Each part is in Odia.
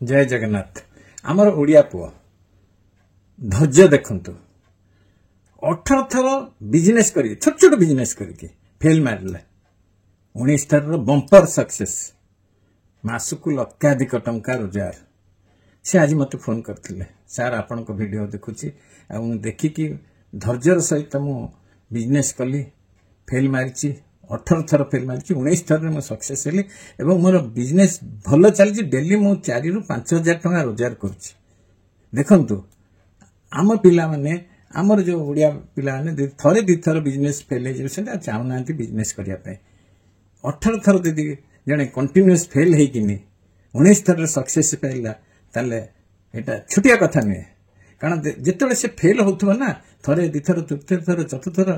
जय जगन्नाथ। आमर ओडिया पुओ धैर्य देखंतु 18 थर बिजनेस करी छोट छोट बिजनेस करके फेल मारले 19 थर बंपर सक्सेस मासकु लक्षाधिक टंका रोजगार। से आज मत फोन करथिले सर आपण को वीडियो देखुची आ देखिकी धैर्यर सहित मु बिजनेस कली फेल मारिची 18 थर फेल मारिची 19 थर में सक्सेस हेली एवं मोर बिजनेस भल चली डेली मु 4 रु 5000 टंका रोजगार करछि। देखंतु आम पिला माने आमर जो ओडिया पिला माने थरे दी थर बिजनेस फेल हे जेसे चाहना बिजनेस करिया पे 18 थर दीदी जने कंटिन्यूअस फेल हे किनी 19 थर सक्सेस पाइला ताले एटा छुटिया कथा नहीं कारण जिते से फेल होथबो ना थरे दी थर तृतीय थर चतुर्थ थर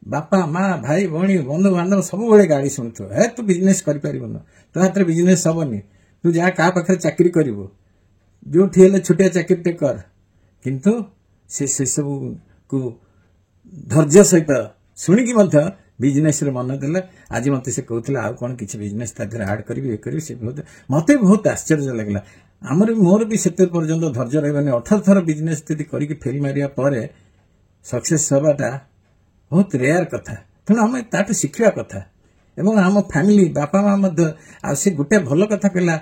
बापा माँ भाई भौणी बंधु बांधव सब बड़े गाड़ी शुणुथु हे तू बिजनेस कर पारिबन तो हाथ में बिजनेस हेनी तू जहाँ क्या पाखे चाकरी करू जो छोटिया चाकरी टे कर किंतु से सब को धैर्य सहित शुणिकी बिजनेस रे मन देले। आज मत से कहते आउ कौन किसी बिजनेस आड करी से मत बहुत आश्चर्य लगला। आमर मोर भी सेते पर्यंत धैर्य रही 18 थर बिजनेस यदि करके फेल मारिया पर सक्सेस हवाटा बहुत रेयर कथा तेणु आम ताठू शिखा कथा एवं आम फैमिली बापा माँ से गोटे भल कथा कहला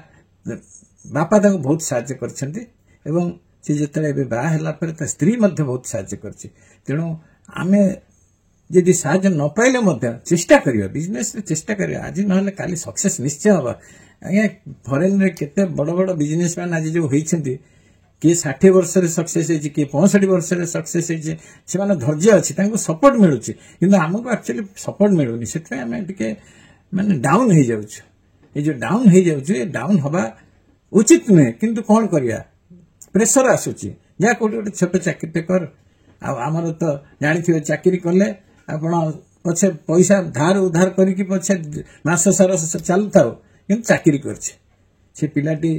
बापा ताको बहुत साहाय्य करछंती एवं से जिते बाहर स्त्री बहुत साहाय्य करछि। तेणु आमे यदि साहाय्य न पाइले चेष्टा करियो बिजनेस रे चेष्टा करियो आज नहले काली सक्सेस निश्चय हवा। आज्ञा फॉरेन रे केते बड़ बड़ बिजनेसमैन आज जो होइछंती किए 60 वर्ष सक्सेस होती किए 65 वर्ष सक्सेस होती से धैर्य अच्छी सपोर्ट मिलूँ कि आमको एक्चुअली सपोर्ट मिलूनी से माने डाउन हो जाऊँ ये डाउन हो जाऊँ डाउन हवा उचित नुहे किंतु कौन करिया प्रेशर आसूची जहाँ कौटे गोटे छोट चाकरी कर आमर तो जानी चाकरी कले आपण पछे पैसा धार उधार करके पछे मास सारा चलू था कि चाकरी कर पिलाटी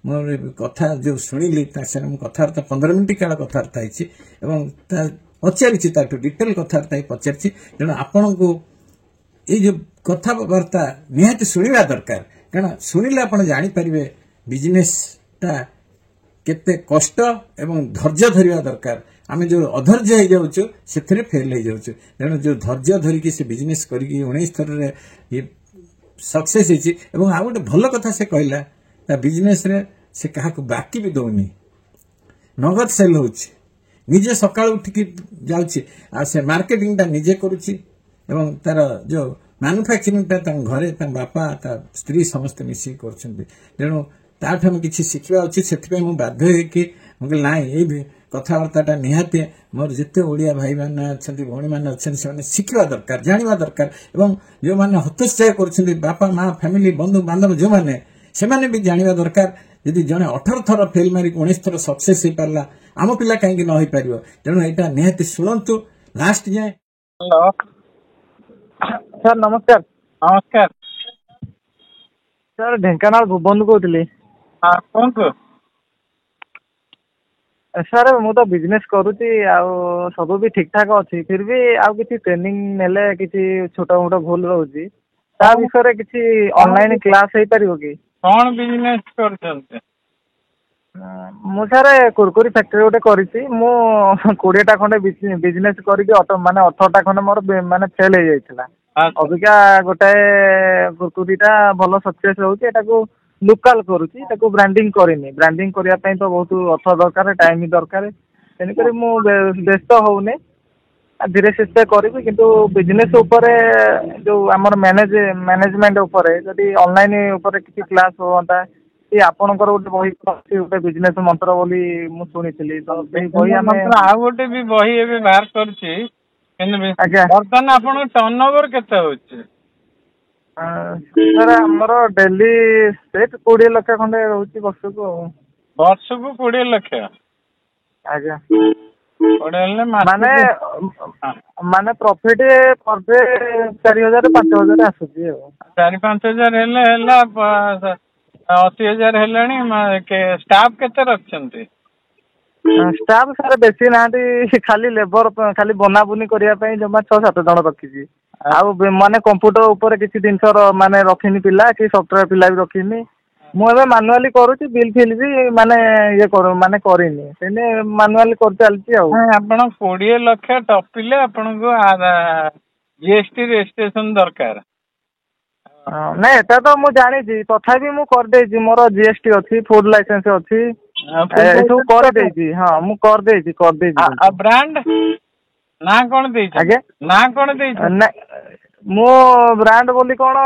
मोर कथा जो शुणिली कथबार्ता 15 मिनिट काल कथबार्ता पचारि डिटेल कथबार्ता पचारि तेणु आपण को ये जो कथबार्ता निहाती शुणा दरकार कारण शुणिले आप जानीपारे बिजनेसटा केते कष्ट एवं धैर्य धरिया दरकार। आम जो अधैर्य हो जाऊँ से फेल हो जाऊँ तेणु जो धैर्य धरिकी से बिजनेस कर 19 थर ये सक्सेस हो आ गोटे भल कथा से कहला ता बिजनेस रे से क्या बाकी भी दौनी नगद सेल हो निजे सका उठिकी जाऊँ से मार्केटिंग टा निजे करुच्ची एवं तार जो मैन्युफैक्चरिंग टा घरे बापा ता स्त्री समस्ते मिसिक कर तेणु ताठ में किसी शिखा अच्छी से बाध्य हो ना ये कथबार्ता निहाती मोर जिते ओडिया भाई मैंने अच्छा भौणी मैंने अच्छा से शिखा दरकार जाना दरकार एवं जो मैंने हतोत्साह कर बापा माँ फैमिली बंधु बांधव जो मैंने से माने भी जानिबा दरकार यदि जने 18 थर फेल मारिक 19 थर सक्सेस हो पारला आम पिला कहीं न हो पार तेणु यहाँ निहाती शुणु लास्ट जाए। हेलो सर नमस्कार। नमस्कार सर ढेंकानाल भुवन कहती। हाँ कहतु सर मु तो बिजनेस करुच्ची सब भी ठीक ठाक अच्छी फिर भी आउ किसी ट्रेनिंग नेले किसी छोटा मोटा भूल रोची ता विषय किसी ऑनलाइन क्लास हो पार कि कौन बिजनेस कर मु सर कुरकुरी फैक्ट्री गोटे करी मु 20टा खंडे बिजनेस करके माने 18टा खंडे मोर माने फेल हो जाइथिला। अबिका गोटे कुरकुरीटा भल सक्सेस होउची एटाको लोकल करुच्ची ताको ब्रांडिंग करिनी ब्रांडिंग करिया पई तो बहुत अर्थ दरकार टाइम दरकार तेन करी मु व्यस्त होउने धीरे सुस्थे करी किंतु बिजनेस ऊपर जो आमर मैनेजमेंट ऊपर जदि ऑनलाइन ऊपर किसी क्लास होता ये आपणकर गोटे बही गोटे बिजनेस मंत्र बोली मु सुनी तो बही आ गोटे भी बही एबे बाहर करछि बर्तमान आपन टर्नओवर केते होछि सर आमर डेली सेट 20 लाख खंडे रहउछि वर्ष को 20 लाख आज्ञा माने माने प्रॉफिट पर डे 4000 5000 आसुछि 4-5 हजार हेला 80,000 हेलानी स्टाफ केते रखछन्ते स्टाफ सर बेसी ना खाली लेबर खाली बनाबुनी करने जमा 6-7 जन रखी माने कंप्यूटर ऊपर किसी जिनस माने रखिनी पिला कि सॉफ्टवेयर पिला भी रखिनी ମୁଁ ଏବେ ମାନୁଆଲି କରୁଛି, ବିଲ୍ ଫିଲ୍ ବି ମାନେ ଇଏ ମାନେ କରିନି, ସେମିତି ମାନୁଆଲି କରି ଚାଲିଛି ଆଉ। ଆପଣ 20 ଲକ୍ଷ ଟପିଲେ ଆପଣଙ୍କୁ GST ରେଜିଷ୍ଟ୍ରେସନ ଦରକାର। ନାଇଁ ଏଟା ତ ମୁଁ ଜାଣିଛି, ତଥାପି ମୁଁ କରିଦେଇଛି, ମୋର GST ଅଛି, ଫୁଡ୍ ଲାଇସେନ୍ସ ଅଛି, ଏସବୁ କରିଦେଇଛି। ହଁ ମୁଁ କରିଦେଇଛି। ବ୍ରାଣ୍ଡ ନା କଣ ଦେଇଛନ୍ତି? ଆଜ୍ଞା ନା କଣ ଦେଇଛନ୍ତି? ମୁଁ ବ୍ରାଣ୍ଡ ବୋଲି କଣ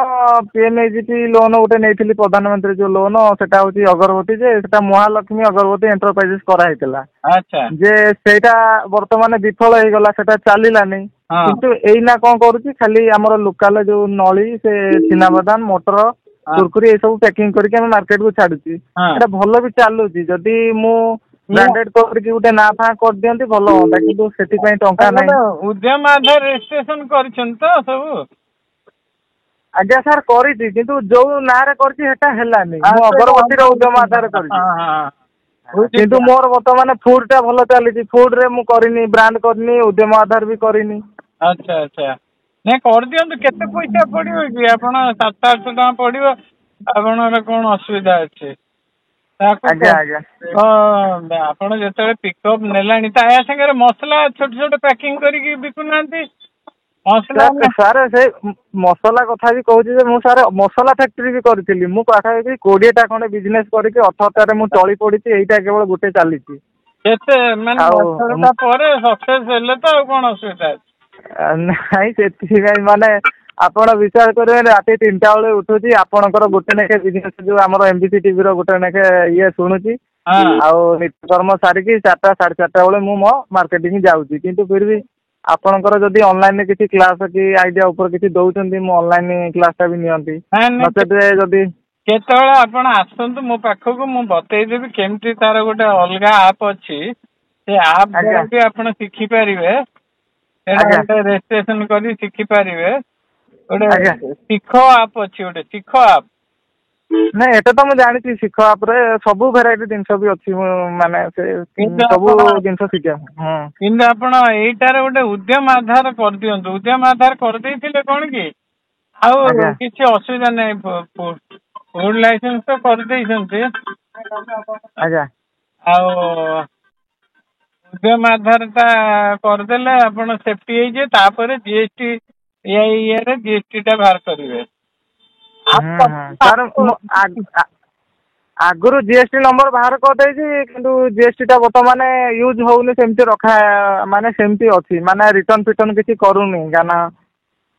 PMAGP ଲୋନ ଗୋଟେ ନେଇଥିଲି, ପ୍ରଧାନମନ୍ତ୍ରୀ ଯୋଉ ଲୋନ, ସେଟା ହଉଛି ଅଗରବତୀ, ଯେ ସେଟା ମହାଲକ୍ଷ୍ମୀ ଅଗରବତୀ ଏଣ୍ଟରପ୍ରାଇଜେସ୍ କରାହେଇଥିଲା। ଆଚ୍ଛା। ଯେ ସେଇଟା ବର୍ତ୍ତମାନ ବିଫଳ ହେଇଗଲା, ସେଟା ଚାଲିଲାନି। କିନ୍ତୁ ଏଇନା କଣ କରୁଛି, ଖାଲି ଆମର ଲୋକାଲ ଯୋଉ ନଳି, ସେ ଚିନାବାଦାମ, ମଟର, କୁରକୁରି ଏସବୁ ପ୍ୟାକିଂ କରିକି ଆମେ ମାର୍କେଟ କୁ ଛାଡୁଛି। ଏଟା ଭଲ ବି ଚାଲୁଛି। ଯଦି ମୁଁ ବ୍ରାଣ୍ଡେଡ କରିକି ଗୋଟେ ନାଁ ଫାଁ କରିଦିଅନ୍ତି ଭଲ ହୁଅନ୍ତା, କିନ୍ତୁ ସେଥିପାଇଁ ଟଙ୍କା ନାହିଁ। ଉଦ୍ୟମ ଆଧାର ରେଜିଷ୍ଟ୍ରେସନ କରିଛନ୍ତି ତ ସବୁ? ଆଜ୍ଞା ସାର୍ କରିଛି, କିନ୍ତୁ ଯୋଉ ନାଁରେ କରିଛି ସେଟା ହେଲାନି। ମୁଁ ଅଗରବତୀର ଉଦ୍ୟମ ଆଧାରରେ କରିଛି। କିନ୍ତୁ ମୋର ବର୍ତ୍ତମାନ ଫୁଡ୍ ଟା ଭଲ ଚାଲିଛି। ଫୁଡ୍ ରେ ମୁଁ କରିନି, ବ୍ରାଣ୍ଡ କରିନି, ଉଦ୍ୟମ ଆଧାର ବି କରିନି। ଆଚ୍ଛା ଆଚ୍ଛା, ନାଇଁ କରିଦିଅନ୍ତୁ। କେତେ ପଇସା ପଡିବ କି? ଆପଣ 700-800 ଟଙ୍କା ପଡିବ, ଆପଣଙ୍କର କଣ ଅସୁବିଧା ଅଛି? ଆଜ୍ଞା ଆଜ୍ଞା। ଆପଣ ଯେତେବେଳେ ପିକଅପ୍ ନେଲାଣି, ତା ସାଙ୍ଗରେ ମସଲା ଛୋଟ ଛୋଟ ପ୍ୟାକିଂ କରିକି ବିକୁନାହାନ୍ତି। ସାର୍ ସେ ମସଲା କଥା ବି କହୁଛି ଯେ, ମୁଁ ସାର୍ ମସଲା ଫ୍ୟାକ୍ଟ୍ରି ବି କରିଥିଲି। ମୁଁ ପାଖାପାଖି 20ଟା ଖଣ୍ଡେ ବିଜନେସ କରିକି 18ଟାରେ ମୁଁ ଟଳି ପଡିଛି, ଏଇଟା କେବଳ ଗୋଟେ ଚାଲିଛି। କେତେ ମାନେ 18ଟା ପରେ ସକ୍ସେସ୍ ହେଲେ ତ, ଆଉ କଣ ଅସୁବିଧା ଅଛି? ନାଇଁ ସେଥିପାଇଁ ମାନେ ଆପଣ ବିଶ୍ୱାସ କରିବେନି, ରାତି 3ଟା ବେଳେ ଉଠୁଛି, ଆପଣଙ୍କର ଗୋଟେ ଲେଖେ ବିଜନେସ ଯୋଉ ଆମର MBC ଟିଭିର ଗୋଟେ ଲେଖେ ଇଏ ଶୁଣୁଛି, ଆଉ ନିତ୍ୟକର୍ମ ସାରିକି 4ଟା 4:30 ବେଳେ ମୁଁ ମୋ ମାର୍କେଟିଂ ଯାଉଛି। କିନ୍ତୁ ଫିର ବି ଆପଣଙ୍କର ଯଦି ଅନଲାଇନରେ କିଛି କ୍ଲାସ କି ଆଇଡିଆ ଉପରେ କିଛି ଦଉଛନ୍ତି, ମୁଁ ଅନଲାଇନ କ୍ଲାସ ଟା ବି ନିଅନ୍ତି। ନଚେତ ଯଦି କେତେବେଳେ ଆପଣ ଆସନ୍ତୁ ମୋ ପାଖକୁ, ମୁଁ ବତେଇଦେବି କେମିତି ତାର ଗୋଟେ ଅଲଗା ଆପ୍ ଅଛି। ସେ ଆପ୍ ଦ୍ୱାରା ବି ଆପଣ ଶିଖିପାରିବେ। ଗୋଟେ ରେଜିଷ୍ଟ୍ରେସନ କରି ଶିଖିପାରିବେ। ଗୋଟେ ଶିଖ ଆପ୍ ଅଛି, ଗୋଟେ ଶିଖ ଆପ୍। ନାଇଁ ଏଟା ତ ମୁଁ ଜାଣିଛି, ଶିଖ ଆପ୍ ରେ ସବୁ ଭେରାଇଟି ଜିନିଷ ବି ଅଛି। ମାନେ ସେ ସବୁ ଜିନିଷ ଶିଖିବା। କିନ୍ତୁ ଆପଣ ଏଇଟାରେ ଗୋଟେ ଉଦ୍ୟମ ଆଧାର କରିଦିଅନ୍ତୁ। ଉଦ୍ୟମ ଆଧାର କରିଦେଇଥିଲେ କଣ କି, ଆଉ କିଛି ଅସୁବିଧା ନାହିଁ। ଫୁଡ୍ ଲାଇସେନ୍ସ ତ କରିଦେଇଛନ୍ତି। ଆଜ୍ଞା। ଆଉ ଉଦ୍ୟମ ଆଧାର ଟା କରିଦେଲେ ଆପଣ ସେଫ୍ଟି ହେଇଯିବେ। ତାପରେ GST ଇଏରେ GST ଟା ବାହାର କରିବେ। ସାର୍ ଆଗରୁ GST ନମ୍ବର ବାହାର କରିଦେଇଛି, କିନ୍ତୁ GST ଟା ବର୍ତ୍ତମାନ ୟୁଜ୍ ହଉନି, ସେମିତି ମାନେ ସେମିତି ଅଛି। ମାନେ ରିଟର୍ନ ଫିଟର୍ନ କିଛି କରୁନି, କାରଣ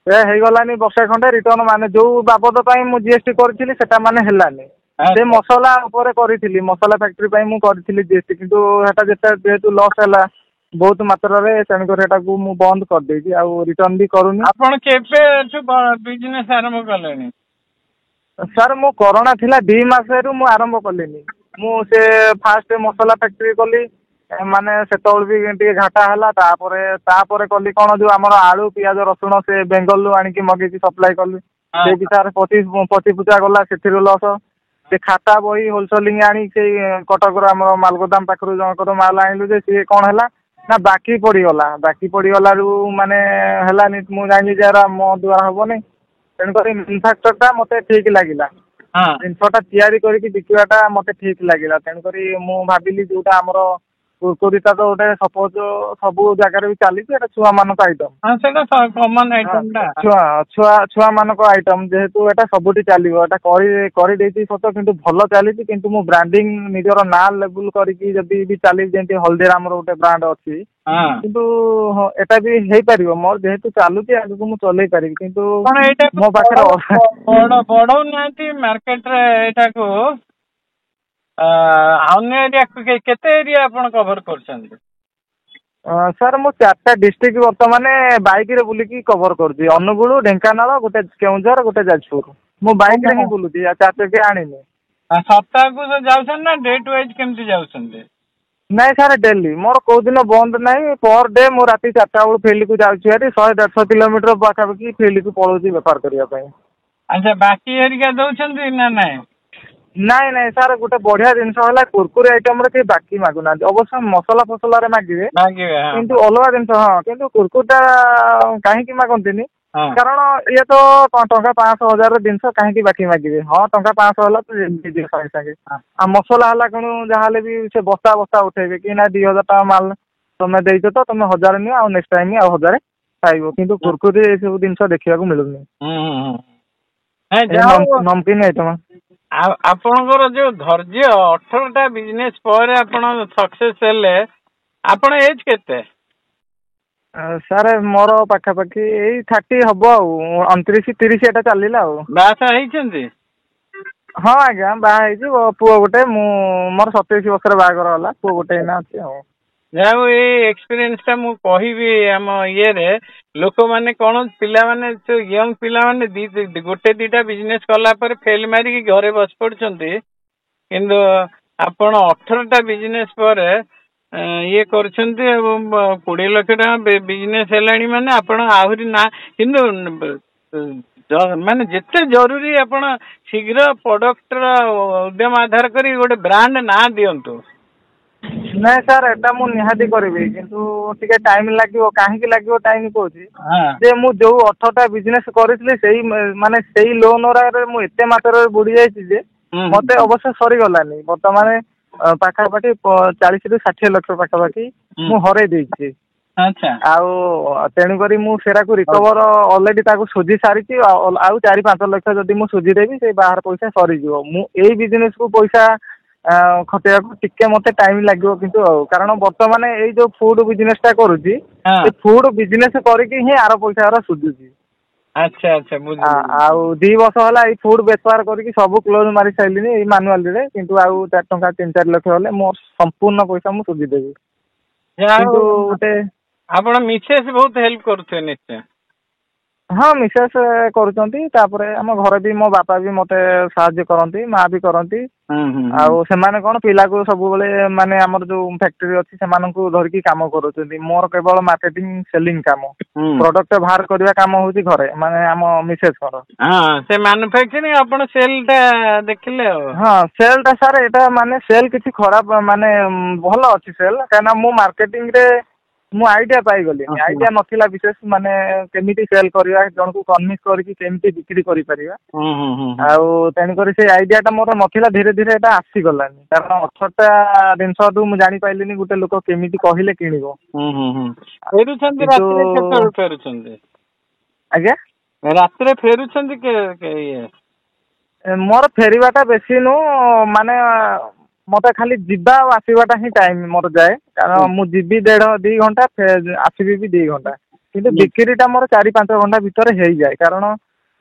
ସେ ହେଇଗଲାନି ବର୍ଷେ ଖଣ୍ଡେ। ରିଟର୍ନ ମାନେ ଯୋଉ ବାବଦ ପାଇଁ ମୁଁ GST କରିଥିଲି, ସେଟା ମାନେ ହେଲାନି। ସେ ମସଲା ଉପରେ କରିଥିଲି, ମସଲା ଫ୍ୟାକ୍ଟ୍ରି ପାଇଁ ମୁଁ କରିଥିଲି GST, କିନ୍ତୁ ସେଟା ଯେହେତୁ ଲସ୍ ହେଲା ବହୁତ ମାତ୍ରାରେ, ତେଣୁକରି ଏଟାକୁ ମୁଁ ବନ୍ଦ କରିଦେଇଛି, ଆଉ ରିଟର୍ନ ବି କରୁନି। ଆପଣ କେବେଠୁ ବିଜନେସ ଆରମ୍ଭ କଲେଣି? ସାର୍ ମୁଁ କରୋନା ଥିଲା 2 ମାସରୁ ମୁଁ ଆରମ୍ଭ କଲିନି। ମୁଁ ସେ ଫାଷ୍ଟ ମସଲା ଫ୍ୟାକ୍ଟ୍ରି କଲି, ମାନେ ସେତେବେଳେ ବି ଟିକେ ଘାଟା ହେଲା। ତାପରେ କଲି କଣ, ଯୋଉ ଆମର ଆଳୁ, ପିଆଜ, ରସୁଣ ସେ ବେଙ୍ଗଲରୁ ଆଣିକି ମଗେଇକି ସପ୍ଲାଏ କଲି। ସେ ବି ତାର ପଚି ପୁଚା ଗଲା, ସେଥିରୁ ଲସ। ସେ ଖାତା ବହି ହୋଲସେଲିଂ ଆଣି ସେଇ କଟକର ଆମର ମାଲଗୋଦାମ ପାଖରୁ ଜଣଙ୍କର ମାଲ ଆଣିଲୁ, ଯେ ସିଏ କଣ ହେଲା ନା ବାକି ପଡିଗଲା। ବାକି ପଡିଗଲାରୁ ମାନେ ହେଲାନି। ମୁଁ ଜାଣିଲି ଯେ ମୋ ଦ୍ୱାରା ହବନି। ତେଣୁକରି ମ୍ୟାନୁଫାକ୍ଚର ଟା ମତେ ଠିକ ଲାଗିଲା। ଜିନିଷଟା ତିଆରି କରିକି ବିକିବାଟା ମତେ ଠିକ ଲାଗିଲା। ତେଣୁକରି ମୁଁ ଭାବିଲି, ଯୋଉଟା ଆମର କୁରକୁରିଟା ତ ଗୋଟେ ସପୋଜ ସବୁ ଜାଗାରେ ବି ଚାଲିଛି, ଏଟା ଛୁଆ ମାନଙ୍କ ଆଇଟମ। ସେଇଟା କମନ ଆଇଟମ ଟା। ଛୁଆ ମାନଙ୍କ ଆଇଟମ, ଯେହେତୁ ଏଟା ସବୁଠି ଚାଲିବ। ଏଟା କରିଦେଇଛି ସତ, କିନ୍ତୁ ଭଲ ଚାଲିଛି। କିନ୍ତୁ ମୁଁ ବ୍ରାଣ୍ଡିଂ ନିଜର ନାଁ ଲେବୁଲ କରିକି ଯଦି ବି ଚାଲିଛି, ଯେମିତି ହଳଦୀରାମର ଗୋଟେ ବ୍ରାଣ୍ଡ ଅଛି, କିନ୍ତୁ ଏଟା ବି ହେଇପାରିବ। ମୋର ଯେହେତୁ ଚାଲୁଛି, ଆଗକୁ ମୁଁ ଚଲେଇ ପାରିବି। କିନ୍ତୁ ମୋ ପାଖରେ ବଢଉନାହାନ୍ତି ମାର୍କେଟରେ ଏଇଟାକୁ। ଅନ୍ୟ ଏରିଆ କେତେ ଏରିଆ ଆପଣ କଭର କରୁଛନ୍ତି? ସାର୍ ମୁଁ 4ଟା ଡିଷ୍ଟ୍ରିକ୍ଟ ବର୍ତ୍ତମାନ ବାଇକରେ ବୁଲିକି କଭର କରୁଛି। ଅନୁଗୁଳ, ଢେଙ୍କାନାଳ, ଗୋଟେ କେଉଁଝର, ଗୋଟେ ଯାଜପୁର। ମୁଁ ବାଇକରେ ହିଁ ବୁଲୁଛି, 4 ଚକିଆ ଆଣିନି। ସପ୍ତାହକୁ ଯାଉଛନ୍ତି ନା ଡେଟ୍ ୱାଇଜ କେମିତି ଯାଉଛନ୍ତି? ନାଇଁ ସାର୍ ଡେଲି, ମୋର କୋଉ ଦିନ ବନ୍ଦ ନାହିଁ। ପର ଡେ ମୁଁ ରାତି 4ଟା ବେଳୁ ଫିଲ୍ଡକୁ ଯାଉଛି ଭାରି। 100-150 କିଲୋମିଟର ପାଖାପାଖି ଫିଲ୍ଡକୁ ପଳଉଛି ବେପାର କରିବା ପାଇଁ। ଆଚ୍ଛା, ବାକି ହେରିକା ଦଉଛନ୍ତି ନା ନାଇଁ? ନାଇଁ ସାର୍, ଗୋଟେ ବଢିଆ ଜିନିଷ ହେଲା, କୁରକୁରି ଆଇଟମରେ କେହି ବାକି ମାଗୁନାହାନ୍ତି। ଅବଶ୍ୟ ମସଲା ଫସଲାରେ ମାଗିବେ, କିନ୍ତୁ ଅଲଗା ଜିନିଷ କିନ୍ତୁ କୁରକୁରିଟା କାହିଁକି ମାଗନ୍ତିନି, କାରଣ ଇଏ ତ ଟଙ୍କା 500,000 ଜିନିଷ କାହିଁକି ବାକି ମାଗିବେ। ହଁ ଟଙ୍କା 500 ହେଲା ତ ଦେଇଦିଅ ସାଙ୍ଗେ ସାଙ୍ଗେ। ଆଉ ମସଲା ହେଲା କଣ ଯାହାହେଲେ ବି ସେ ବସ୍ତା ବସ୍ତା ଉଠେଇବେ କି ନା 2,000 ଟଙ୍କା ମାଲ ତମେ ଦେଇଛ ତ ତମେ 1,000 ନିଅ ଆଉ ନେକ୍ସଟ ଟାଇମ ଆଉ 1,000 ପାଇବ। କିନ୍ତୁ କୁରକୁରି ଏସବୁ ଜିନିଷ ଦେଖିବାକୁ ମିଳୁନି। ନମକିନ ଆଇଟମ ଆପଣଙ୍କର ଯୋଉ ଧୈର୍ଯ୍ୟ 18ଟା ବିଜନେସ ପରେ ଆପଣ ସକ୍ସେସ ହେଲେ, ଆପଣ ଏଜ କେତେ? ସାର୍ ମୋର ପାଖାପାଖି ଏଇ 30 ହବ ଆଉ 29-30 ଏଟା ଚାଲିଲା ଆଉ। ବାହା ହେଇଛନ୍ତି? ହଁ ଆଜ୍ଞା ବାହା ହେଇଛି, ପୁଅ ଗୋଟେ। ମୋର 27 ବର୍ଷରେ ବାହାଘର ହେଲା, ପୁଅ ଗୋଟେ ଏଇନା ଅଛି ଆଉ। ଯାହା ହଉ ଏଇ ଏକ୍ସପିରିଏନ୍ସ ଟା ମୁଁ କହିବି ଆମ ଇଏରେ, ଲୋକମାନେ କଣ ପିଲାମାନେ ୟଙ୍ଗ ପିଲାମାନେ ଗୋଟେ ଦିଟା ବିଜନେସ କଲା ପରେ ଫେଲ ମାରିକି ଘରେ ବସି ପଡୁଛନ୍ତି, କିନ୍ତୁ ଆପଣ 18ଟା ବିଜନେସ ପରେ ଇଏ କରୁଛନ୍ତି ଏବଂ 20 ଲକ୍ଷ ଟଙ୍କା ବିଜନେସ ହେଲାଣି ମାନେ ଆପଣ ଆହୁରି ନା, କିନ୍ତୁ ମାନେ ଯେତେ ଜରୁରୀ ଆପଣ ଶୀଘ୍ର ପ୍ରଡକ୍ଟର ଉଦ୍ୟମ ଆଧାର କରି ଗୋଟେ ବ୍ରାଣ୍ଡ ନାଁ ଦିଅନ୍ତୁ। ନାଇଁ ସାର୍ ଏଟା ମୁଁ ନିହାତି କରିବି, କିନ୍ତୁ ଟିକେ ଟାଇମ ଲାଗିବ। କାହିଁକି ଲାଗିବ ଟାଇମ କହୁଛି ଯେ ମୁଁ ଯୋଉ 18ଟା ବିଜନେସ କରିଥିଲି ସେଇ ମାନେ ସେଇ ଲୋନ ରେ ମୁଁ ଏତେ ମାତ୍ରାରେ ବୁଡି ଯାଇଛି ଯେ ମତେ ଅବଶ୍ୟ ସରିଗଲାନି। ବର୍ତ୍ତମାନ ପାଖାପାଖି 40-60 ଲକ୍ଷ ପାଖାପାଖି ମୁଁ ହରେଇ ଦେଇଛି। ଆଉ ତେଣୁକରି ମୁଁ ସେଟାକୁ ରିକଭର ଅଲରେଡି ତାକୁ ସୁଝି ସାରିଛି। ଆଉ 4-5 ଲକ୍ଷ ଯଦି ମୁଁ ସୁଝିଦେବି ସେଇ ବାହାର ପଇସା ସରିଯିବ। ମୁଁ ଏଇ ବିଜନେସ କୁ ପଇସା ଖଟେଇବାକୁ ଟିକେ ମତେ ଟାଇମ ଲାଗିବ କିନ୍ତୁ ଆଉ, କାରଣ ବର୍ତ୍ତମାନ ଏଇ ଯୋଉ ଫୁଡ ବିଜନେସ ଟା କରୁଛି, ଏ ଫୁଡ ବିଜନେସ କରିକି ହିଁ ଆର ପଇସା ସୁଝୁଛି। ଆଉ 2 ବର୍ଷ ହେଲା ଏଇ ଫୁଡ ବେପାର କରିକି ସବୁ କ୍ଲୋଜ ମାରି ସାରିଲିଣି ଏଇ ମାନୁଆଲିରେ। କିନ୍ତୁ ଆଉ 4-3-4 ଲକ୍ଷ ହେଲେ ମୋ ସମ୍ପୂର୍ଣ୍ଣ ପଇସା ମୁଁ ସୁଝିଦେବି। କିନ୍ତୁ ଗୋଟେ ଆପଣ ମିସେସ୍ ବହୁତ ହେଲ୍ପ କରୁଥିବେ ନିଶ୍ଚୟ। ହଁ ମିସେସ୍ କରୁଛନ୍ତି, ତାପରେ ଆମ ଘରେ ବି ମୋ ବାପା ବି ମତେ ସାହାଯ୍ୟ କରନ୍ତି, ମା ବି କରନ୍ତି। ଆଉ ସେମାନେ କଣ ପିଲାକୁ ସବୁବେଳେ ମାନେ ଆମର ଯୋଉ ଫ୍ୟାକ୍ଟ୍ରି ଅଛି ସେମାନଙ୍କୁ ଧରିକି କାମ କରୁଛନ୍ତି। ମୋର କେବଳ ମାର୍କେଟିଂ ସେଲିଂ କାମ, ପ୍ରଡକ୍ଟ ବାହାର କରିବା କାମ ହଉଛି ଘରେ, ମାନେ ଆମ ମିସେସ୍ ଙ୍କର। ସେ ମାନୁଫ୍ୟାକ୍ଚରିଂ, ଆପଣ ସେଲ ଟା ଦେଖିଲେ ଆଉ। ହଁ ସେଲ୍ ଟା ସାର୍ ଏଟା ମାନେ ସେଲ୍ କିଛି ଖରାପ ମାନେ ଭଲ ଅଛି ସେଲ୍, କାହିଁକିନା ମୁଁ ମାର୍କେଟିଂ ରେ ମୁଁ ଆଇଡିଆ ପାଇଗଲିଣି। ଆଇଡିଆ ନଥିଲା ବିଶେଷ ମାନେ କେମିତି ସେଲ୍ କରିବା, ଜଣକୁ କନଭିନ୍ସ କରିକି କେମିତି ବିକ୍ରି କରିପାରିବା। ଆଉ ତେଣୁକରି ସେଇ ଆଇଡିଆ ଟା ମୋର ନଥିଲା, ଧୀରେ ଧୀରେ ଏଟା ଆସିଗଲାନି। କାରଣ 18ଟା ଜିନିଷଠୁ ମୁଁ ଜାଣିପାରିଲିନି ଗୋଟେ ଲୋକ କେମିତି କହିଲେ କିଣିବ। ଫେରୁଛନ୍ତି ରାତିରେ କେତେବେଳେ ଫେରୁଛନ୍ତି? ଆଜ୍ଞା ରାତିରେ ଫେରୁଛନ୍ତି ଇଏ? ମୋର ଫେରିବାଟା ବେଶୀ ନୁହଁ, ମାନେ ମତେ ଖାଲି ଯିବା ଆଉ ଆସିବାଟା ହିଁ ଟାଇମ ମୋର ଯାଏ। କାରଣ ମୁଁ ଯିବି 2 ଘଣ୍ଟା, ଆସିବି ବି 2 ଘଣ୍ଟା। କିନ୍ତୁ ବିକ୍ରି ଟା ମୋର 4-5 ଘଣ୍ଟା ଭିତରେ ହେଇଯାଏ। କାରଣ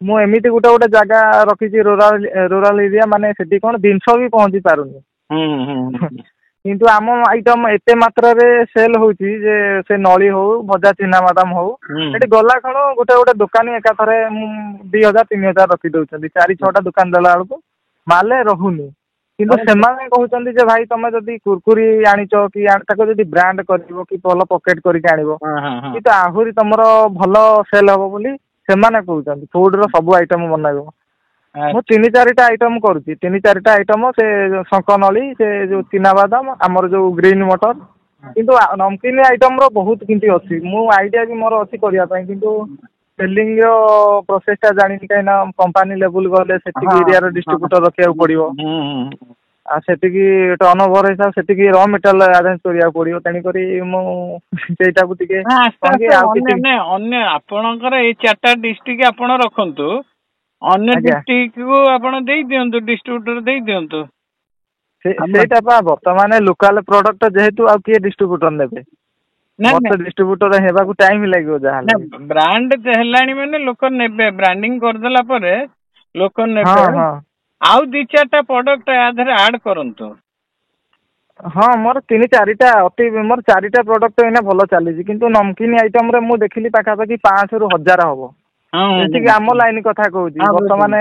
ମୁଁ ଏମିତି ଗୋଟେ ଜାଗା ରଖିଛି ରୁରାଲ ଏରିଆ, ମାନେ ସେଠି କଣ ଜିନିଷ ବି ପହଞ୍ଚି ପାରୁନି। କିନ୍ତୁ ଆମ ଆଇଟମ ଏତେ ମାତ୍ରାରେ ସେଲ୍ ହଉଛି ଯେ ସେ ନଳି ହଉ, ଭଜା ଚିନାବାଦାମ ହଉ, ସେଠି ଗଲା କଣ ଗୋଟେ ଦୋକାନୀ ଏକାଥରେ 2,000-3,000 ରଖି ଦଉଛନ୍ତି। 4-6ଟା ଦୋକାନ ଦେଲା ବେଳକୁ ମାଲେ ରହୁନି। କିନ୍ତୁ ସେମାନେ କହୁଛନ୍ତି ଯେ ଭାଇ ତମେ ଯଦି କୁରକୁରି ଆଣିଛ କି ତାକୁ ଯଦି ବ୍ରାଣ୍ଡ କରିବ କି ଭଲ ପକେଟ କରିକି ଆଣିବ, କିନ୍ତୁ ଆହୁରି ତମର ଭଲ ସେଲ୍ ହବ ବୋଲି ସେମାନେ କହୁଛନ୍ତି। ଫୁଡ ର ସବୁ ଆଇଟମ ବନାଇବ। ମୁଁ 3-4ଟା ଆଇଟମ କରୁଛି। 3-4ଟା ଆଇଟମ, ସେ ଶଙ୍ଖ ନଳୀ, ସେ ଯୋଉ ଚିନାବାଦାମ, ଆମର ଯୋଉ ଗ୍ରୀନ ମଟର। କିନ୍ତୁ ନମକିନ ଆଇଟମ ର ବହୁତ କିଛି ଅଛି। ମୁଁ ଆଇଡିଆ ବି ମୋର ଅଛି କରିବା ପାଇଁ, କିନ୍ତୁ ସେଲିଂ ର ପ୍ରୋସେସ ଟା ଜାଣିନି। କାହିଁକିନା କମ୍ପାନୀ ଲେବୁଲ ଗଲେ ସେତିକି ଏରିଆର ଡିଷ୍ଟ୍ରିବ୍ୟୁଟର ରଖିବାକୁ ପଡିବ। ଆଉ ସେତିକି ଟର୍ନ ଓଭର ହିସାବ ସେତିକି ର ମେଟେରିଆଲ ଆରେଞ୍ଜ କରିବାକୁ ପଡିବ। ତେଣୁକରି ମୁଁ ସେଇଟାକୁ ଟିକେ ଆଉ କିଛି ଅନ୍ୟ ଆପଣଙ୍କର ଏଇ 4ଟା ଡିଷ୍ଟ୍ରିକ୍ଟ ଆପଣ ରଖନ୍ତୁ, ଅନ୍ୟ ଆଜ୍ଞା ଡିଷ୍ଟ୍ରିକ୍ଟ କୁ ଆପଣ ଦେଇ ଦିଅନ୍ତୁ, ଡିଷ୍ଟ୍ରିବ୍ୟୁଟର ଦେଇ ଦିଅନ୍ତୁ। ସେଇଟା ପା ବର୍ତ୍ତମାନ ଲୋକାଲ ପ୍ରଡକ୍ଟ ଯେହେତୁ ଆଉ କିଏ ଡିଷ୍ଟ୍ରିବ୍ୟୁଟର ନେବେ। ମତେ ଡିଷ୍ଟ୍ରିବ୍ୟୁଟର ହେବାକୁ ଟାଇମ ଲାଗିବ ଯାହାହେଲେ। ବ୍ରାଣ୍ଡ ହେଲାଣି ମାନେ ଲୋକ ନେବେ, ବ୍ରାଣ୍ଡିଂ କରିଦେଲା ପରେ ଲୋକ ହଁ ନେବେ। ହଁ ଆଉ 2-4ଟା ପ୍ରଡକ୍ଟ ୟା ଦେହରେ ଆଡ୍ କରନ୍ତୁ। ହଁ ମୋର 3-4ଟା ମୋର 4ଟା ପ୍ରଡକ୍ଟ ଏଇନା ଭଲ ଚାଲିଛି। କିନ୍ତୁ ନମକିନ ଆଇଟମ ରେ ମୁଁ ଦେଖିଲି ପାଖାପାଖି 500ରୁ 1000 ହବ। ଯେତିକି ଆମ ଲାଇନ କଥା କହୁଛି ବର୍ତ୍ତମାନ।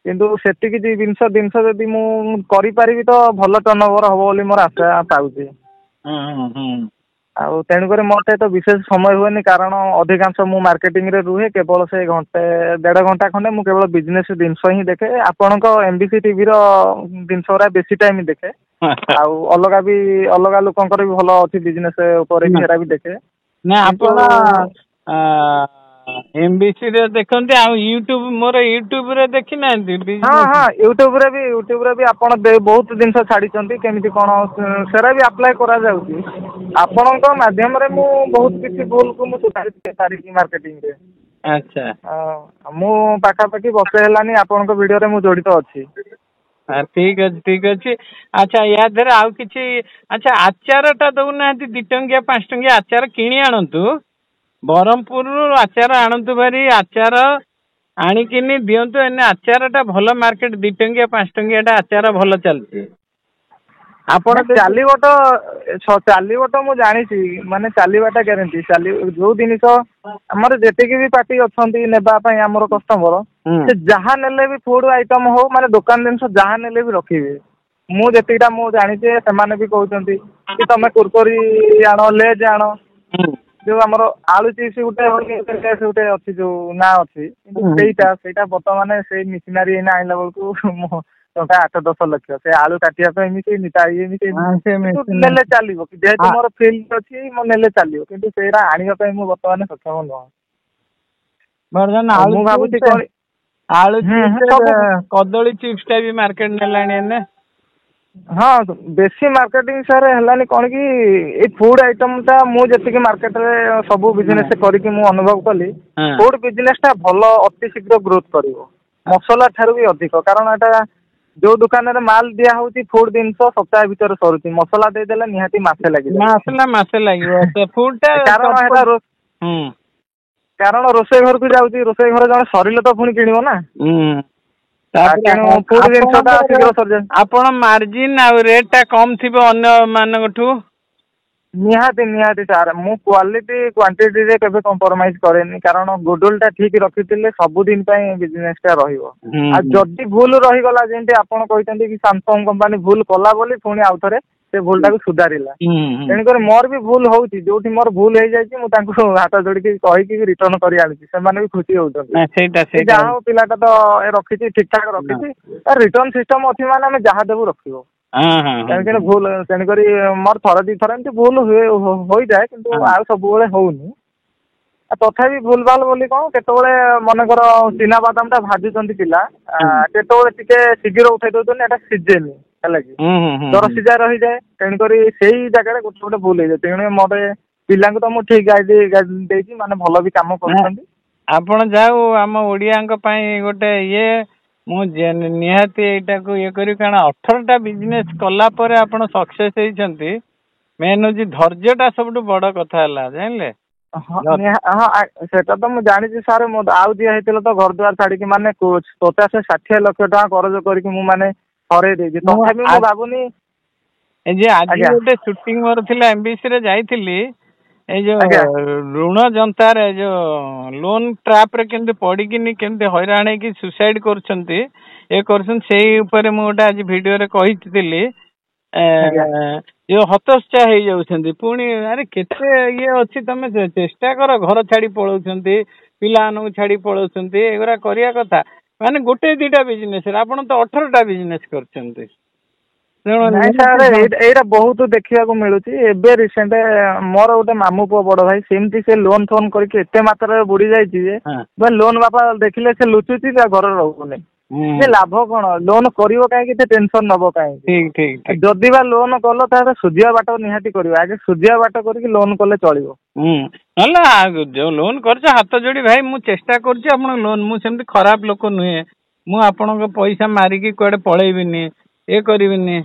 କିନ୍ତୁ ସେତିକି ଜିନିଷ ଯଦି ମୁଁ କରିପାରିବି ତ ଭଲ ଟର୍ଣ୍ଣ ଓଭର ହବ ବୋଲି ମୋର ଆଶା ପାଉଛି। ଆଉ ତେଣୁକରି ମତେ ତ ବିଶେଷ ସମୟ ହୁଏନି, କାରଣ ଅଧିକାଂଶ ମୁଁ ମାର୍କେଟିଂ ରେ ରୁହେ। କେବଳ ସେ 1-1.5 ଘଣ୍ଟା ଖଣ୍ଡେ ମୁଁ କେବଳ ବିଜନେସ ଜିନିଷ ହିଁ ଦେଖେ। ଆପଣଙ୍କ MBC ଟିଭିର ଜିନିଷ ଗୁରା ବେଶୀ ଟାଇମ ଦେଖେ। ଆଉ ଅଲଗା ଲୋକଙ୍କର ବି ଭଲ ଅଛି ବିଜନେସ ଉପରେ ବି, ହେରା ବି ଦେଖେ। ନା କିନ୍ତୁ ଆପଣ MBC ରେ ଦେଖନ୍ତି ଆଉ ୟୁଟ୍ୟୁବ ମୋର ୟୁଟ୍ୟୁବ ରେ ଦେଖି ନାହାନ୍ତି? ହଁ ୟୁଟ୍ୟୁବରେ ବି ଆପଣ ବହୁତ ଜିନିଷ ଛାଡିଛନ୍ତି କେମିତି କଣ ସେରା ବି ଆପ୍ଲାଏ କରାଯାଉଛି। ଆପଣଙ୍କ ମାଧ୍ୟମରେ ମୁଁ ବହୁତ କିଛି ଭୁଲକୁ ମୁଁ ସୁଧାରି ପାରିବି ମାର୍କେଟିଂରେ। ଆଚ୍ଛା ମୁଁ ପାଖାପାଖି ବର୍ଷେ ହେଲାନି ଆପଣଙ୍କ ଭିଡିଓରେ ମୁଁ ଜଡିତ ଅଛି। ଠିକ ଅଛି ଠିକ ଅଛି। ଆଚ୍ଛା ୟା ଦେହରେ ଆଉ କିଛି ଆଚ୍ଛା ଆଚାର ଟା ଦଉନାହାନ୍ତି 2 ଟଙ୍କିଆ 5 ଟଙ୍କିଆ ଆଚାର କିଣି ଆଣନ୍ତୁ। ବ୍ରହ୍ମପୁରରୁ ଆଚାର ଆଣନ୍ତୁ ଭାରି ଆଚାର ଆଣିକିନି ଦିଅନ୍ତୁ। ଏନେ ଆଚାର ଟା ଭଲ ମାର୍କେଟ 2 ଟଙ୍କିଆ 5 ଟଙ୍କିଆ ଟା ଆଚାର ଭଲ ଚାଲିଛି। ଆପଣ ଚାଲିବ ତ ମୁଁ ଜାଣିଛି ମାନେ ଚାଲିବାଟା ଗ୍ୟାରେଣ୍ଟି ଯୋଉ ଜିନିଷ ଆମର ଯେତିକି ବି ପାର୍ଟି ଅଛନ୍ତି ନେବା ପାଇଁ ଆମର କଷ୍ଟମର ସେ ଯାହା ନେଲେ ବି ଫୁଡ ଆଇଟମ ହଉ ମାନେ ଦୋକାନ ଜିନିଷ ଯାହା ନେଲେ ବି ରଖିବେ। ମୁଁ ଯେତିକିଟା ମୁଁ ଜାଣିଛି ସେମାନେ ବି କହୁଛନ୍ତି କି ତମେ କୁରକୁରି ଆଣ ଲେଜ ଆଣ ଯୋଉ ଆମର ଆଳୁ ଚିପ୍ସ ଗୋଟେ ଅଛି ଯୋଉ ନାଁ ଅଛି କିନ୍ତୁ ସେଇଟା ବର୍ତ୍ତମାନ ସେଇ ମିଶନାରୀ ଏଇନା ଆଣିଲା ବେଳକୁ ଟଙ୍କା 8-10 ଲକ୍ଷ ସେ ଆଳୁ କାଟିବା ପାଇଁ ମିଶେଇନି ନେଲେ ଚାଲିବ ଯେହେତୁ ମୋର ଫିଲ୍ଡ ଅଛି ମୁଁ ନେଲେ ଚାଲିବ କିନ୍ତୁ ସେଇଟା ଆଣିବା ପାଇଁ ମୁଁ ବର୍ତ୍ତମାନ ସକ୍ଷମ ନୁହଁ। ମୁଁ ଭାବୁଛି କଣ ଆଳୁ ଚିପ୍ସ କଦଳୀ ଚିପ୍ସ ଟା ବି ମାର୍କେଟ ନେଲାଣି ଏନେ। ହଁ ବେଶୀ ମାର୍କେଟିଂ ସାର୍ ହେଲାନି କଣ କି ଏଇ ଫୁଡ ଆଇଟମ ଟା ମୁଁ ଯେତିକି ମାର୍କେଟରେ ସବୁ ବିଜନେସ କରିକି ମୁଁ ଅନୁଭବ କଲି ଫୁଡ ବିଜନେସ ଟା ଭଲ ଅତି ଶୀଘ୍ର ଗ୍ରୋଥ କରିବ ମସଲା ଠାରୁ ବି ଅଧିକ। କାରଣ ଏଟା ଯୋଉ ଦୋକାନରେ ମାଲ ଦିଆ ହଉଛି ଫୁଡ ଜିନିଷ ସପ୍ତାହ ଭିତରେ ସରୁଛି ମସଲା ଦେଇଦେଲେ ନିହାତି ମାସେ ଲାଗିବ। ମାସେ ଲାଗିବ ସେ ଫୁଡ ଟା କାରଣ ରୋଷେଇ ଘରକୁ ଯାଉଛି ରୋଷେଇ ଘର ଜଣେ ସରିଲେ ତ ପୁଣି କିଣିବ ନା। ଫୁଡ ଜିନିଷ ଟା ଶୀଘ୍ର ସରିଯାଏ। ଆପଣ ମାର୍ଜିନ ଆଉ ରେଟ୍ ଟା କମ ଥିବ ଅନ୍ୟ ମାନଙ୍କଠୁ। ନିହାତି ସାର୍ ମୁଁ କ୍ୱାଲିଟି କ୍ୱାଣ୍ଟିଟିରେ କେବେ କମ୍ପ୍ରମାଇଜ କରେନି କାରଣ ଗୁଡୁଲ ଟା ଠିକ ରଖିଥିଲେ ସବୁଦିନ ପାଇଁ ବିଜନେସ ଟା ରହିବ। ଆଉ ଯଦି ଭୁଲ ରହିଗଲା ଯେମିତି ଆପଣ କହିଛନ୍ତି କି ସାମସଙ୍ଗ କମ୍ପାନୀ ଭୁଲ କଲା ବୋଲି ପୁଣି ଆଉଥରେ ସେ ଭୁଲ ଟାକୁ ସୁଧାରିଲା। ତେଣୁକରି ମୋର ବି ଭୁଲ ହଉଛି ଯୋଉଠି ମୋର ଭୁଲ ହେଇଯାଇଛି ମୁଁ ତାଙ୍କୁ ହାତ ଯୋଡିକି କହିକି ରିଟର୍ନ କରି ଆଣୁଛି ସେମାନେ ବି ଖୁସି ହଉଛନ୍ତି। ଯାହା ହଉ ପିଲାଟା ତ ରଖିଛି ଠିକ ଠାକ ରଖିଛି ରିଟର୍ନ ସିଷ୍ଟମ ଅଛି ମାନେ ଆମେ ଯାହା ଦେବୁ ରଖିବ। ତେଣୁକରି ମୋର ଥରେ 2 ଥର ଏମିତି ଭୁଲ ହୋଇଯାଏ କିନ୍ତୁ ଆଉ ସବୁବେଳେ ହଉନି। ତଥାପି ଭୁଲ ଭାଲ ବୋଲି କଣ କେତେବେଳେ ମନେକର ଚିନା ବାଦାମ ଟା ଭାଜୁଛନ୍ତି ପିଲା କେତେବେଳେ ଟିକେ ଶୀଘ୍ର ଉଠେଇ ଦଉଛନ୍ତି ଏଟା ସିଝେନି ହେଲା କି ଦର ସିଝା ରହିଯାଏ। ତେଣୁକରି ସେଇ ଜାଗାରେ ଗୋଟେ ଭୁଲ ହେଇଯାଏ। ତେଣୁ ମତେ ପିଲାଙ୍କୁ ତ ମୁଁ ଠିକ ଗାଇଡ ଦେଇଛି ମାନେ ଭଲ ବି କାମ କରୁଛନ୍ତି। ଆପଣ ଯାଉ ଆମ ଓଡିଆଙ୍କ ପାଇଁ ଗୋଟେ ମୁଁ ନିହାତି ଏଇଟାକୁ କରିବି କାରଣ 18ଟା ବିଜନେସ କଲା ପରେ ଆପଣ ସକ୍ସେସ ହେଇଛନ୍ତି। ମେନ୍ ହଉଛି ଧୈର୍ଯ୍ୟ ଟା ସବୁଠୁ ବଡ କଥା ହେଲା ଜାଣିଲେ। ସେଟା ତ ମୁଁ ଜାଣିଛି ସାର୍ ଆଉ ଦିଆ ହେଇଥିଲା ତ ଘର ଦ୍ୱାର ଛାଡିକି ମାନେ 50-60 ଲକ୍ଷ ଟଙ୍କା କରଜ କରିକି ମୁଁ ମାନେ ହରେଇ ଦେଇଛି ତଥାପି ମୁଁ ଭାବୁନି ଆଜି ଗୋଟେ ସୁଟିଂ ମୋର ଥିଲା MBC ରେ ଯାଇଥିଲି ଏଇ ଯୋଉ ଋଣ ଜନ୍ତାରେ ଯୋଉ ଲୋନ ଟ୍ରାପ ରେ କେମିତି ପଡିକିନି କେମିତି ହଇରାଣ ହେଇକି ସୁସାଇଡ କରୁଛନ୍ତି କରୁଛନ୍ତି ସେଇ ଉପରେ ମୁଁ ଗୋଟେ ଆଜି ଭିଡିଓରେ କହିଥିଲି। ଯୋଉ ହତୋତ୍ସାହ ହେଇଯାଉଛନ୍ତି ପୁଣି ଆରେ କେତେ ଅଛି ତମେ ଚେଷ୍ଟା କର ଘର ଛାଡି ପଳଉଛନ୍ତି ପିଲାମାନଙ୍କୁ ଛାଡି ପଳଉଛନ୍ତି ଏଗୁରା କରିବା କଥା ମାନେ 1-2ଟା ବିଜନେସ ଆପଣ ତ 18ଟା ବିଜନେସ କରୁଛନ୍ତି। ନାଇଁ ସାର୍ ଏଇଟା ବହୁତ ଦେଖିବାକୁ ମିଳୁଛି। ଏବେ ରିସେଣ୍ଟ ମୋର ଗୋଟେ ମାମୁ ପୁଅ ବଡ ଭାଇ ସେମିତି ସେ ଲୋନ ଫୋନ କରିକି ଏତେ ମାତ୍ରାରେ ବୁଡି ଯାଇଛି ଯେ ଲୋନ ବାପା ଦେଖିଲେ ସେ ଲୁଚୁଛି ତା ଘରେ ରହୁନି। ସେ ଲାଭ କଣ ଲୋନ କରିବ କାହିଁକି ସେ ଟେନସନ ନବ କାହିଁକି ଯଦି ବା ଲୋନ କଲ ତାହେଲେ ସୁଝିବା ବାଟ ନିହାତି କରିବ ଆଗେ ସୁଝିବା ବାଟ କରିକି ଲୋନ କଲେ ଚଳିବ। ନହେଲେ ଯୋଉ ଲୋନ କରିଛ ହାତ ଯୋଡି ଭାଇ ମୁଁ ଚେଷ୍ଟା କରୁଛି ଆପଣଙ୍କ ଲୋନ ମୁଁ ସେମିତି ଖରାପ ଲୋକ ନୁହେଁ। ମୁଁ ଆପଣଙ୍କ ପଇସା ମାରିକି କୁଆଡେ ପଳେଇବିନି କରିବିନି